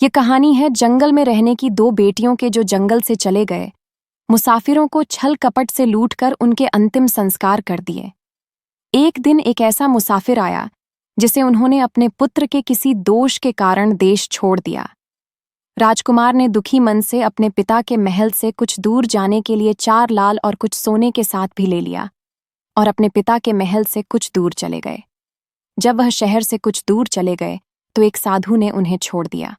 ये कहानी है जंगल में रहने की दो बेटियों के जो जंगल से चले गए, मुसाफिरों को छल कपट से लूटकर उनके अंतिम संस्कार कर दिए। एक दिन एक ऐसा मुसाफिर आया जिसे उन्होंने अपने पुत्र के किसी दोष के कारण देश छोड़ दिया। राजकुमार ने दुखी मन से अपने पिता के महल से कुछ दूर जाने के लिए 4 लाल और कुछ सोने के साथ भी ले लिया और अपने पिता के महल से कुछ दूर चले गए। जब वह शहर से कुछ दूर चले गए तो एक साधु ने उन्हें छोड़ दिया।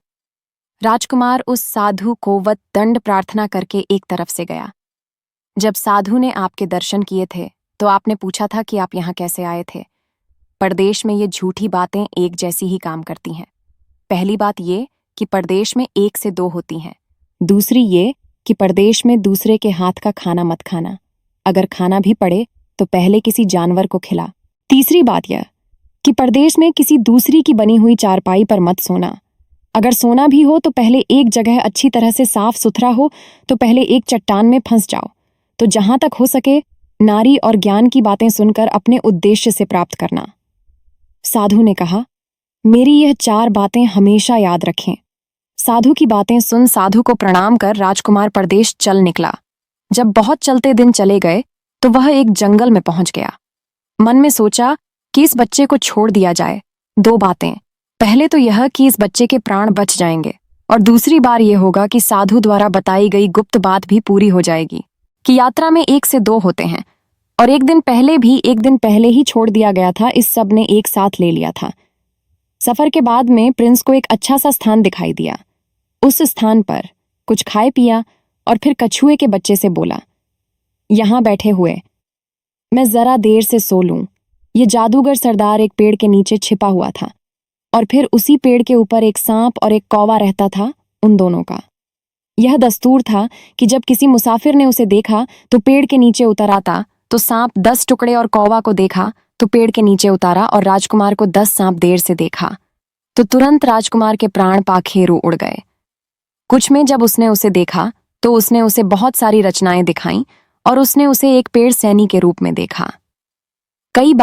राजकुमार उस साधु को वत दंड प्रार्थना करके एक तरफ से गया। जब साधु ने आपके दर्शन किए थे तो आपने पूछा था कि आप यहाँ कैसे आए थे। परदेश में ये झूठी बातें एक जैसी ही काम करती हैं। पहली बात ये कि परदेश में 1 से 2 होती हैं। दूसरी ये कि परदेश में दूसरे के हाथ का खाना मत खाना, अगर खाना भी पड़े तो पहले किसी जानवर को खिला। तीसरी बात यह कि परदेश में किसी दूसरी की बनी हुई चारपाई पर मत सोना, अगर सोना भी हो तो पहले एक जगह अच्छी तरह से साफ सुथरा हो तो पहले एक चट्टान में फंस जाओ, तो जहां तक हो सके नारी और ज्ञान की बातें सुनकर अपने उद्देश्य से प्राप्त करना। साधु ने कहा, मेरी यह 4 बातें हमेशा याद रखें। साधु की बातें सुन साधु को प्रणाम कर राजकुमार परदेश चल निकला। जब बहुत चलते दिन चले गए तो वह एक जंगल में पहुंच गया। मन में सोचा कि इस बच्चे को छोड़ दिया जाए। 2 बातें, पहले तो यह कि इस बच्चे के प्राण बच जाएंगे और दूसरी बार यह होगा कि साधु द्वारा बताई गई गुप्त बात भी पूरी हो जाएगी कि यात्रा में 1 से 2 होते हैं और एक दिन पहले ही छोड़ दिया गया था। इस सब ने एक साथ ले लिया था। सफर के बाद में प्रिंस को एक अच्छा सा स्थान दिखाई दिया। उस स्थान पर कुछ खाए पिया और फिर कछुए के बच्चे से बोला, यहां बैठे हुए मैं जरा देर से सो लूं। ये जादूगर सरदार एक पेड़ के नीचे छिपा हुआ था और फिर उसी पेड़ के ऊपर एक सांप और एक कौवा रहता था। उन दोनों का यह दस्तूर था कि जब किसी मुसाफिर ने उसे देखा तो पेड़ के नीचे उतर आता, तो सांप 10 टुकड़े और कौवा को देखा तो पेड़ के नीचे उतारा और राजकुमार को 10 सांप देर से देखा तो तुरंत राजकुमार के प्राण पाखेरु उड़ गए। कुछ में जब उसने उसे देखा तो उसने उसे बहुत सारी रचनाएं दिखाईं और उसने उसे एक पेड़ सैनी के रूप में देखा। कई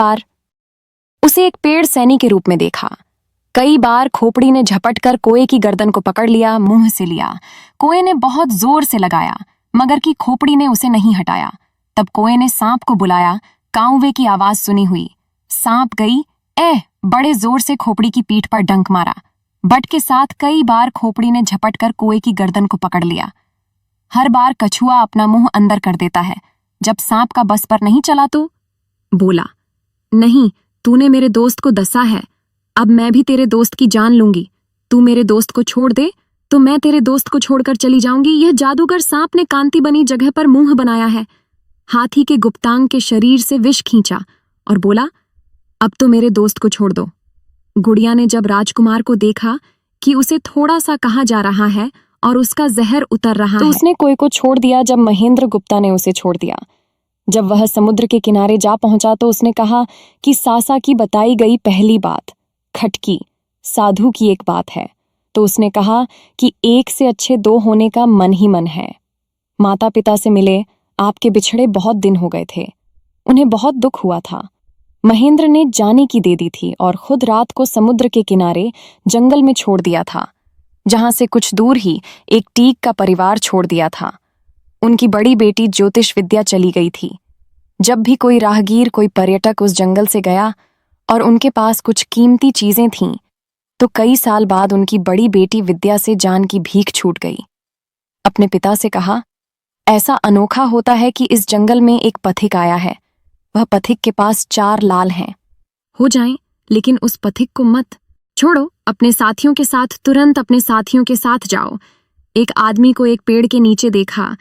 बार खोपड़ी ने झपट कर कोए की गर्दन को पकड़ लिया, मुंह से लिया। कोए ने बहुत जोर से लगाया मगर की खोपड़ी ने उसे नहीं हटाया। तब कोए ने सांप को बुलाया, काउवे की आवाज सुनी हुई। सांप गई बड़े जोर से खोपड़ी की पीठ पर डंक मारा। बट के साथ कई बार खोपड़ी ने झपट कर कोए की गर्दन को पकड़ लिया। हर बार कछुआ अपना मुंह अंदर कर देता है। जब सांप का बस पर नहीं चला तो बोला, नहीं, तूने मेरे दोस्त को दसा है, अब मैं भी तेरे दोस्त की जान लूंगी। तू मेरे दोस्त को छोड़ दे तो मैं तेरे दोस्त को छोड़कर चली जाऊंगी। यह जादूगर सांप ने कांति बनी जगह पर मुंह बनाया है। हाथी के गुप्तांग के शरीर से विष खींचा और बोला, अब तो मेरे दोस्त को छोड़ दो। गुड़िया ने जब राजकुमार को देखा कि उसे थोड़ा सा कहा जा रहा है और उसका जहर उतर रहा तो उसने कोई को छोड़ दिया। जब महेंद्र गुप्ता ने उसे छोड़ दिया। जब वह समुद्र के किनारे जा पहुंचा तो उसने कहा कि सासा की बताई गई पहली बात खटकी, साधु की एक बात है। तो उसने कहा कि 1 से अच्छे 2 होने का मन ही मन है। माता पिता से मिले, आपके बिछड़े बहुत दिन हो गए थे, उन्हें बहुत दुख हुआ था। महेंद्र ने जाने की दे दी थी और खुद रात को समुद्र के किनारे जंगल में छोड़ दिया था, जहां से कुछ दूर ही एक टीक का परिवार छोड़ दिया था। उनकी बड़ी बेटी ज्योतिष विद्या चली गई थी। जब भी कोई राहगीर, कोई पर्यटक उस जंगल से गया और उनके पास कुछ कीमती चीजें थीं, तो कई साल बाद उनकी बड़ी बेटी विद्या से जान की भीख छूट गई। अपने पिता से कहा, ऐसा अनोखा होता है कि इस जंगल में एक पथिक आया है। वह पथिक के पास 4 लाल हैं। हो जाएं, लेकिन उस पथिक को मत छोड़ो। अपने साथियों के साथ तुरंत अपने साथियों के साथ जाओ। एक आदमी को एक पेड़ के नीचे देखा,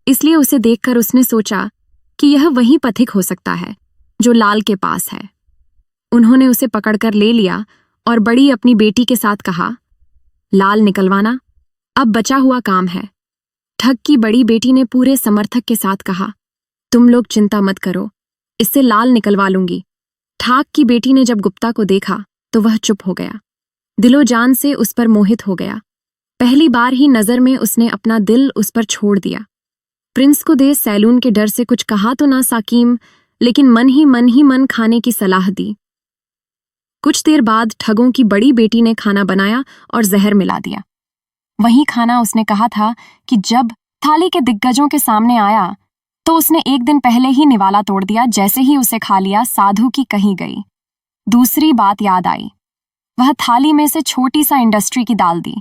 इसलिए उसे देखकर उसने सोचा कि यह वही पथिक हो सकता है जो लाल के पास है। उन्होंने उसे पकड़कर ले लिया और बड़ी अपनी बेटी के साथ कहा, लाल निकलवाना अब बचा हुआ काम है। ठग की बड़ी बेटी ने पूरे समर्थक के साथ कहा, तुम लोग चिंता मत करो, इससे लाल निकलवा लूंगी। ठाक की बेटी ने जब गुप्ता को देखा तो वह चुप हो गया, दिलो जान से उस पर मोहित हो गया। पहली बार ही नजर में उसने अपना दिल उस पर छोड़ दिया। प्रिंस को दे सैलून के डर से कुछ कहा तो ना साकीम, लेकिन मन ही मन खाने की सलाह दी। कुछ देर बाद ठगों की बड़ी बेटी ने खाना बनाया और जहर मिला दिया। वही खाना उसने कहा था कि जब थाली के दिग्गजों के सामने आया तो उसने एक दिन पहले ही निवाला तोड़ दिया। जैसे ही उसे खा लिया, साधु की कही गई दूसरी बात याद आई। वह थाली में से छोटी सा इंडस्ट्री की दाल दी।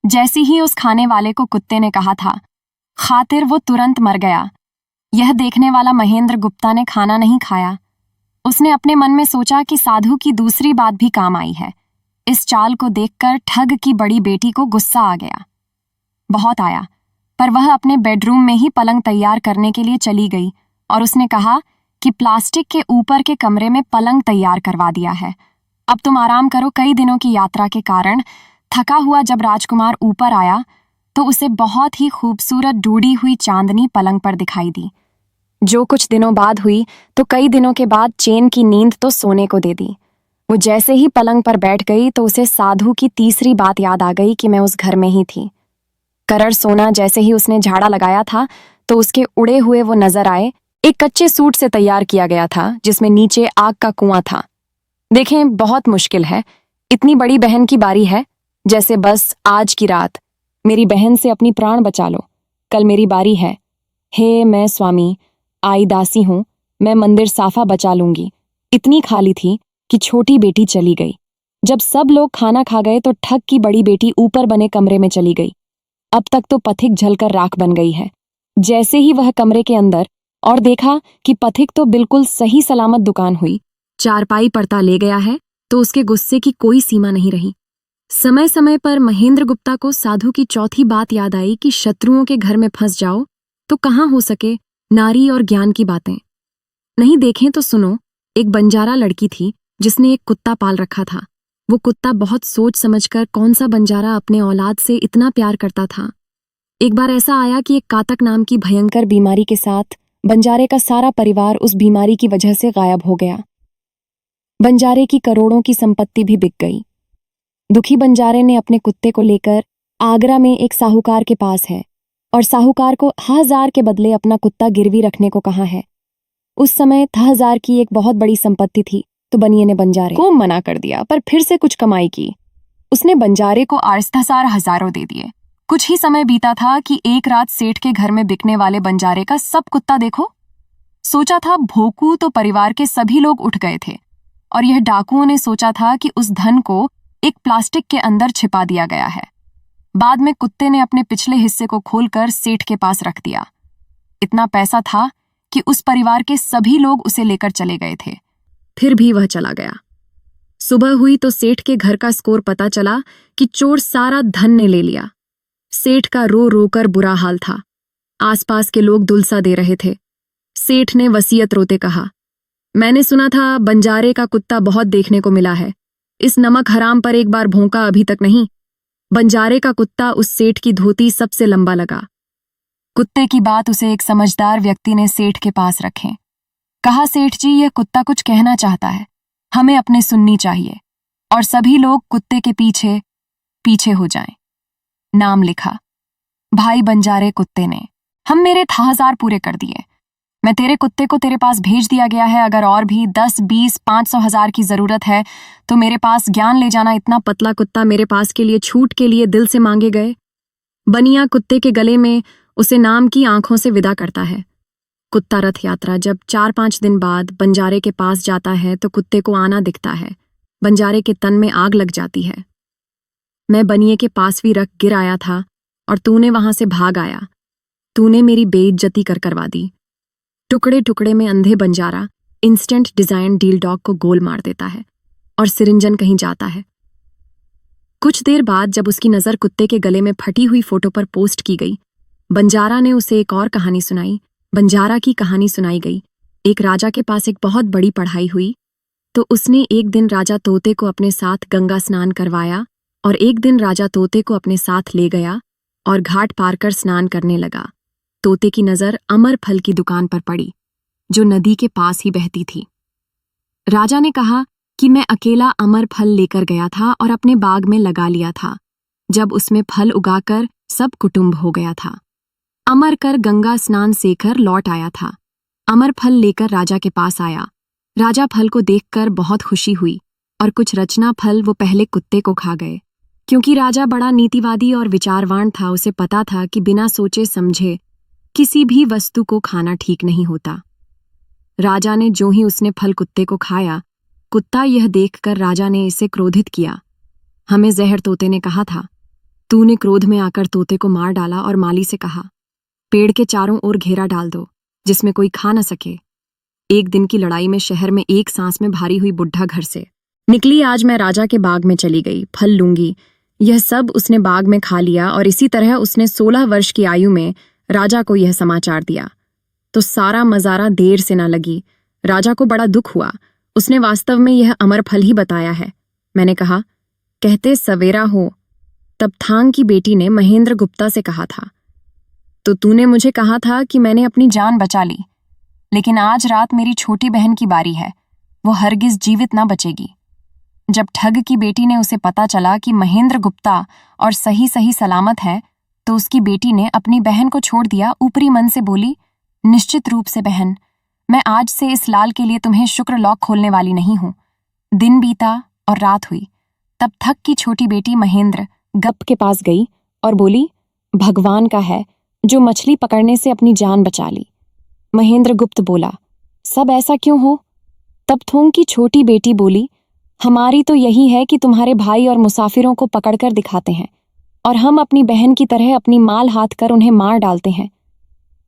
जैसी ही उस खाने वाले को कुत्ते ने कहा था खातिर, वो तुरंत मर गया। यह देखने वाला महेंद्र गुप्ता ने खाना नहीं खाया। उसने अपने मन में सोचा कि साधु की दूसरी बात भी काम आई है। इस चाल को देखकर ठग की बड़ी बेटी को गुस्सा आ गया, बहुत आया। पर वह अपने बेडरूम में ही पलंग तैयार करने के लिए चली गई और उसने कहा कि प्लास्टिक के ऊपर के कमरे में पलंग तैयार करवा दिया है, अब तुम आराम करो। कई दिनों की यात्रा के कारण थका हुआ जब राजकुमार ऊपर आया तो उसे बहुत ही खूबसूरत डूडी हुई चांदनी पलंग पर दिखाई दी। जो कुछ दिनों बाद हुई तो कई दिनों के बाद चैन की नींद तो सोने को दे दी। वो जैसे ही पलंग पर बैठ गई तो उसे साधु की तीसरी बात याद आ गई कि मैं उस घर में ही थी। करर सोना जैसे ही उसने झाड़ा लगाया था तो उसके उड़े हुए वो नजर आए। एक कच्चे सूट से तैयार किया गया था जिसमें नीचे आग का कुआं था। देखें, बहुत मुश्किल है, इतनी बड़ी बहन की बारी है, जैसे बस आज की रात मेरी बहन से अपनी प्राण बचा लो, कल मेरी बारी है। हे मैं स्वामी, आई दासी हूं, मैं मंदिर साफा बचा लूंगी। इतनी खाली थी कि छोटी बेटी चली गई। जब सब लोग खाना खा गए तो ठग की बड़ी बेटी ऊपर बने कमरे में चली गई। अब तक तो पथिक जलकर राख बन गई है। जैसे ही वह कमरे के अंदर और देखा कि पथिक तो बिल्कुल सही सलामत दुकान हुई, चारपाई पड़ता ले गया है, तो उसके गुस्से की कोई सीमा नहीं रही। समय समय पर महेंद्र गुप्ता को साधु की चौथी बात याद आई कि शत्रुओं के घर में फंस जाओ तो कहाँ हो सके नारी और ज्ञान की बातें। नहीं देखें तो सुनो, एक बंजारा लड़की थी जिसने एक कुत्ता पाल रखा था। वो कुत्ता बहुत सोच समझकर कौन सा बंजारा अपने औलाद से इतना प्यार करता था। एक बार ऐसा आया कि एक कातक नाम की भयंकर बीमारी के साथ बंजारे का सारा परिवार उस बीमारी की वजह से गायब हो गया। बंजारे की करोड़ों की संपत्ति भी बिक गई। दुखी बंजारे ने अपने कुत्ते को लेकर आगरा में एक साहूकार के पास है और साहूकार को 1000 के बदले अपना कुत्ता गिरवी रखने को कहा है। उस समय 1000 की एक बहुत बड़ी संपत्ति थी, तो बनिए ने बंजारे को मना कर दिया, पर फिर से कुछ कमाई की। उसने बंजारे को 8,000 हजारों दे दिए। कुछ ही समय बीता था कि एक रात सेठ के घर में बिकने वाले बंजारे का सब कुत्ता देखो। सोचा था भोकू तो परिवार के सभी लोग उठ गए थे और यह डाकुओं ने सोचा था कि उस धन को एक प्लास्टिक के अंदर छिपा दिया गया है। बाद में कुत्ते ने अपने पिछले हिस्से को खोलकर सेठ के पास रख दिया। इतना पैसा था कि उस परिवार के सभी लोग उसे लेकर चले गए थे, फिर भी वह चला गया। सुबह हुई तो सेठ के घर का स्कोर पता चला कि चोर सारा धन ने ले लिया। सेठ का रो रो कर बुरा हाल था। आसपास के लोग दुलसा दे रहे थे। सेठ ने वसीयत रोते कहा, मैंने सुना था बंजारे का कुत्ता बहुत देखने को मिला है। इस नमक हराम पर एक बार भौंका अभी तक नहीं। बंजारे का कुत्ता उस सेठ की धोती सबसे लंबा लगा। कुत्ते की बात उसे एक समझदार व्यक्ति ने सेठ के पास रखे। कहा, सेठ जी, यह कुत्ता कुछ कहना चाहता है, हमें अपने सुननी चाहिए। और सभी लोग कुत्ते के पीछे पीछे हो जाएं। नाम लिखा, भाई बंजारे कुत्ते ने। हम मेरे 1000 पूरे कर दिए। मैं तेरे कुत्ते को तेरे पास भेज दिया गया है। अगर और भी 10, 20, 500 हजार की जरूरत है तो मेरे पास ज्ञान ले जाना। इतना पतला कुत्ता मेरे पास के लिए छूट के लिए दिल से मांगे गए। बनिया कुत्ते के गले में उसे नाम की आंखों से विदा करता है। कुत्ता रथ यात्रा जब 4-5 दिन बाद बंजारे के पास जाता है तो कुत्ते को आना दिखता है। बंजारे के तन में आग लग जाती है। मैं बनिए के पास भी रख गिर आया था और तूने वहां से भाग आया। तूने मेरी बेइज्जती कर करवा दी। टुकड़े टुकड़े में अंधे Banjara instant design deal dog को गोल मार देता है और सिरिंजन कहीं जाता है। कुछ देर बाद जब उसकी नजर कुत्ते के गले में फटी हुई फोटो पर पोस्ट की गई, बंजारा ने उसे एक और कहानी सुनाई। बंजारा की कहानी सुनाई गई। एक राजा के पास एक बहुत बड़ी पढ़ाई हुई तो उसने एक दिन राजा तोते को अपने साथ गंगा स्नान करवाया और एक दिन राजा तोते को अपने साथ ले गया और घाट पार कर स्नान करने लगा। तोते की नजर अमर फल की दुकान पर पड़ी जो नदी के पास ही बहती थी। राजा ने कहा कि मैं अकेला अमर फल लेकर गया था और अपने बाग में लगा लिया था। जब उसमें फल उगाकर सब कुटुंब हो गया था। अमर कर गंगा स्नान सेकर लौट आया था। अमर फल लेकर राजा के पास आया। राजा फल को देखकर बहुत खुशी हुई और कुछ रचना फल वो पहले कुत्ते को खा गए। क्योंकि राजा बड़ा नीतिवादी और विचारवान था, उसे पता था कि बिना सोचे समझे किसी भी वस्तु को खाना ठीक नहीं होता। राजा ने जो ही उसने फल कुत्ते को खाया, कुत्ता यह देखकर राजा ने इसे क्रोधित किया। हमें जहर तोते ने कहा था। तूने क्रोध में आकर तोते को मार डाला और माली से कहा, पेड़ के चारों ओर घेरा डाल दो जिसमें कोई खा न सके। एक दिन की लड़ाई में शहर में एक सांस में भारी हुई बुढ़ा घर से निकली। आज मैं राजा के बाग में चली गई, फल लूंगी। यह सब उसने बाग में खा लिया और इसी तरह उसने 16 वर्ष की आयु में राजा को यह समाचार दिया। तो सारा मजारा देर से न लगी। राजा को बड़ा दुख हुआ। उसने वास्तव में यह अमर फल ही बताया है। मैंने कहा, कहते सवेरा हो। तब थांग की बेटी ने महेंद्र गुप्ता से कहा था, तो तूने मुझे कहा था कि मैंने अपनी जान बचा ली, लेकिन आज रात मेरी छोटी बहन की बारी है, वो हरगिज जीवित ना बचेगी। जब ठग की बेटी ने उसे पता चला कि महेंद्र गुप्ता और सही सही सलामत है, तो उसकी बेटी ने अपनी बहन को छोड़ दिया। ऊपरी मन से बोली, निश्चित रूप से बहन, मैं आज से इस लाल के लिए तुम्हें शुक्र लॉक खोलने वाली नहीं हूं। दिन बीता और रात हुई। तब ठग की छोटी बेटी महेंद्र गुप्त के पास गई और बोली, भगवान का है जो मछली पकड़ने से अपनी जान बचा ली। महेंद्र गुप्त बोला, सब ऐसा क्यों हो? तब थोंग की छोटी बेटी बोली, हमारी तो यही है कि तुम्हारे भाई और मुसाफिरों को पकड़कर दिखाते हैं और हम अपनी बहन की तरह अपनी माल हाथ कर उन्हें मार डालते हैं।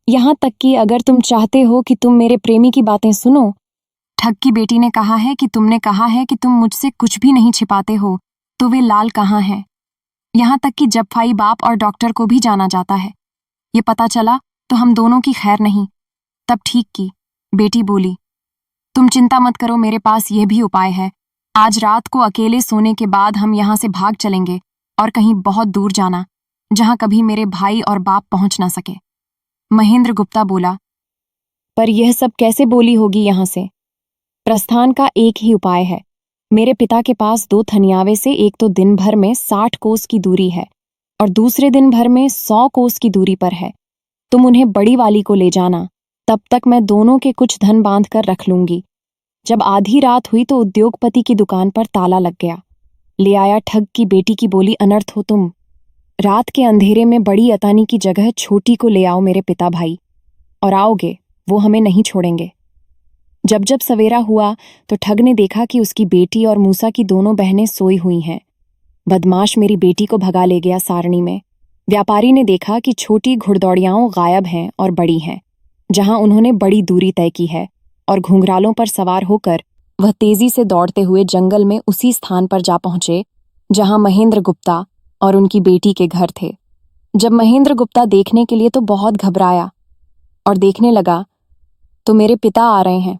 यहां तक कि अगर तुम चाहते हो कि तुम मेरे प्रेमी की बातें सुनो, ठग की बेटी ने कहा है कि तुमने कहा है कि तुम मुझसे कुछ भी नहीं छिपाते हो, तो वे लाल कहाँ हैं? यहां तक कि जफाई बाप और डॉक्टर को भी जाना जाता है। ये पता चला तो हम दोनों की खैर नहीं। तब ठीक की बेटी बोली, तुम चिंता मत करो, मेरे पास यह भी उपाय है। आज रात को अकेले सोने के बाद हम यहां से भाग चलेंगे और कहीं बहुत दूर जाना, जहां कभी मेरे भाई और बाप पहुंच ना सके। महेंद्र गुप्ता बोला, पर यह सब कैसे बोली होगी यहां से? प्रस्थान का एक ही उपाय है। मेरे पिता के पास 2 थनियावे से एक तो दिन भर में 60 कोस की दूरी है और दूसरे दिन भर में 100 कोस की दूरी पर है। तुम उन्हें बड़ी वाली को ले जाना, तब तक मैं दोनों के कुछ धन बांध कर रख लूंगी। जब आधी रात हुई तो उद्योगपति की दुकान पर ताला लग गया। ले आया ठग की बेटी की बोली, अनर्थ हो तुम। रात के अंधेरे में बड़ी अतानी की जगह छोटी को ले आओ मेरे पिता भाई, और आओगे वो हमें नहीं छोड़ेंगे। जब जब सवेरा हुआ तो ठग ने देखा कि उसकी बेटी और मूसा की दोनों बहनें सोई हुई हैं। बदमाश मेरी बेटी को भगा ले गया सारणी में। व्यापारी ने देखा कि छोटी घुड़दौड़ियाओं गायब हैं और बड़ी हैं, जहां उन्होंने बड़ी दूरी तय की है, और घुंघरालों पर सवार होकर वह तेजी से दौड़ते हुए जंगल में उसी स्थान पर जा पहुंचे जहां महेंद्र गुप्ता और उनकी बेटी के घर थे। जब महेंद्र गुप्ता देखने के लिए तो बहुत घबराया और देखने लगा तो मेरे पिता आ रहे हैं,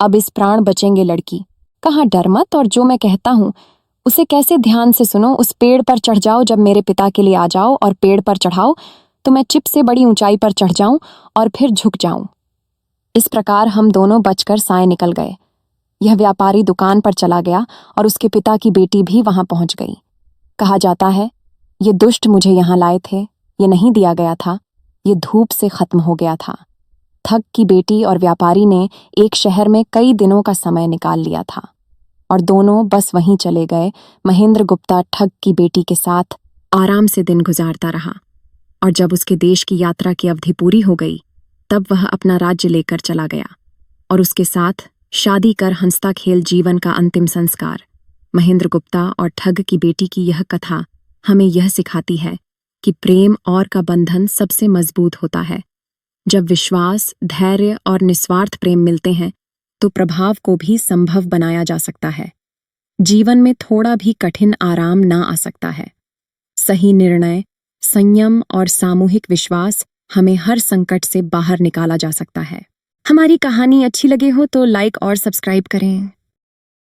अब इस प्राण बचेंगे लड़की। कहाँ डर मत, और जो मैं कहता हूँ उसे कैसे ध्यान से सुनो। उस पेड़ पर चढ़ जाओ, जब मेरे पिता के लिए आ जाओ और पेड़ पर चढ़ाओ तो मैं चिप से बड़ी ऊंचाई पर चढ़ जाऊं और फिर झुक जाऊं। इस प्रकार हम दोनों बचकर साए निकल गए। यह व्यापारी दुकान पर चला गया और उसके पिता की बेटी भी वहां पहुंच गई। कहा जाता है, ये दुष्ट मुझे यहां लाए थे, ये नहीं दिया गया था, ये धूप से खत्म हो गया था। ठग की बेटी और व्यापारी ने एक शहर में कई दिनों का समय निकाल लिया था और दोनों बस वहीं चले गए। महेंद्र गुप्ता ठग की बेटी के साथ आराम से दिन गुजारता रहा, और जब उसके देश की यात्रा की अवधि पूरी हो गई तब वह अपना राज्य लेकर चला गया, और उसके साथ शादी कर हंसता खेल जीवन का अंतिम संस्कार। महेंद्र गुप्ता और ठग की बेटी की यह कथा हमें यह सिखाती है कि प्रेम और का बंधन सबसे मजबूत होता है। जब विश्वास, धैर्य और निस्वार्थ प्रेम मिलते हैं तो प्रभाव को भी संभव बनाया जा सकता है। जीवन में थोड़ा भी कठिन आराम ना आ सकता है। सही निर्णय, संयम और सामूहिक विश्वास हमें हर संकट से बाहर निकाला जा सकता है। हमारी कहानी अच्छी लगे हो तो लाइक और सब्सक्राइब करें।